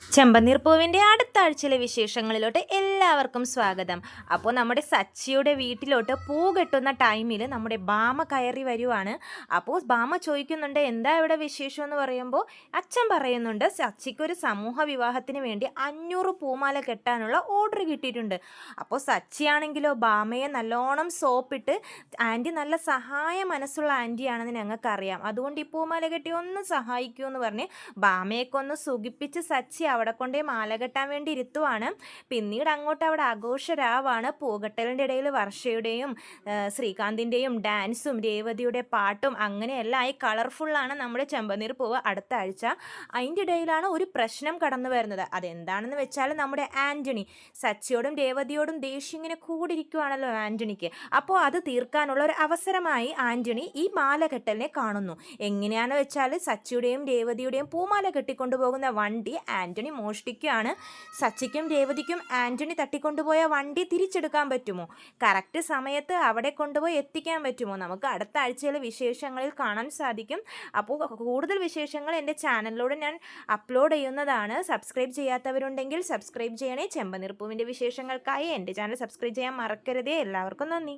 ചെമ്പനീർപ്പൂവിൻ്റെ അടുത്ത ആഴ്ചയിലെ വിശേഷങ്ങളിലോട്ട് എല്ലാവർക്കും സ്വാഗതം. അപ്പോൾ നമ്മുടെ സച്ചിയുടെ വീട്ടിലോട്ട് പൂ കെട്ടുന്ന ടൈമിൽ നമ്മുടെ ബാമ കയറി വരുവാണ്. അപ്പോൾ ബാമ ചോദിക്കുന്നുണ്ട്, എന്താ ഇവിടെ വിശേഷം എന്ന് പറയുമ്പോൾ അച്ഛൻ പറയുന്നുണ്ട്, സച്ചിക്കൊരു സമൂഹ വിവാഹത്തിന് വേണ്ടി 500 പൂമാല കെട്ടാനുള്ള ഓർഡർ കിട്ടിയിട്ടുണ്ട്. അപ്പോൾ സച്ചിയാണെങ്കിലോ ബാമയെ നല്ലോണം സോപ്പിട്ട്, ആൻറ്റി നല്ല സഹായ മനസ്സുള്ള ആൻറ്റിയാണെന്ന് ഞങ്ങൾക്കറിയാം, അതുകൊണ്ട് ഈ പൂമാല കെട്ടി ഒന്ന് സഹായിക്കൂ എന്ന് പറഞ്ഞ് ബാമയൊക്കെ ഒന്ന് സുഖിപ്പിച്ച് സച്ചി അവിടെ കൊണ്ടേ മാല കെട്ടാൻ വേണ്ടി ഇരുത്തുവാണ്. പിന്നീട് അങ്ങോട്ട് അവിടെ ആഘോഷരാവാണ്. പൂകെട്ടലിൻ്റെ ഇടയിൽ വർഷയുടെയും ശ്രീകാന്തിൻ്റെയും ഡാൻസും രേവതിയുടെ പാട്ടും അങ്ങനെയെല്ലാം ആയി കളർഫുള്ളാണ് നമ്മുടെ ചെമ്പനീർ പൂവ് അടുത്ത ആഴ്ച. അതിൻ്റെ ഇടയിലാണ് ഒരു പ്രശ്നം കടന്നു വരുന്നത്. അതെന്താണെന്ന് വെച്ചാൽ നമ്മുടെ ആൻ്റണി സച്ചിയോടും രേവതിയോടും ദേഷ്യം ഇങ്ങനെ കൂടിയിരിക്കുവാണല്ലോ ആൻ്റണിക്ക്. അപ്പോൾ അത് തീർക്കാനുള്ള ഒരു അവസരമായി ആൻ്റണി ഈ മാല കെട്ടലിനെ കാണുന്നു. എങ്ങനെയാണെന്ന് വെച്ചാൽ സച്ചിയുടെയും രേവതിയുടെയും പൂമാല കെട്ടിക്കൊണ്ടുപോകുന്ന വണ്ടി ആൻ്റണി മോഷ്ടിക്കുകയാണ്. സച്ചിക്കും രേവതിക്കും ആൻ്റണി തട്ടിക്കൊണ്ടുപോയ വണ്ടി തിരിച്ചെടുക്കാൻ പറ്റുമോ? കറക്റ്റ് സമയത്ത് അവിടെ കൊണ്ടുപോയി എത്തിക്കാൻ പറ്റുമോ? നമുക്ക് അടുത്ത ആഴ്ചയിലെ വിശേഷങ്ങളിൽ കാണാൻ സാധിക്കും. അപ്പോൾ കൂടുതൽ വിശേഷങ്ങൾ എൻ്റെ ചാനലിലൂടെ ഞാൻ അപ്ലോഡ് ചെയ്യുന്നതാണ്. സബ്സ്ക്രൈബ് ചെയ്യാത്തവരുണ്ടെങ്കിൽ സബ്സ്ക്രൈബ് ചെയ്യണേ. ചെമ്പനീർപ്പൂവിൻ്റെ വിശേഷങ്ങൾക്കായി എൻ്റെ ചാനൽ സബ്സ്ക്രൈബ് ചെയ്യാൻ മറക്കരുതേ. എല്ലാവർക്കും നന്ദി.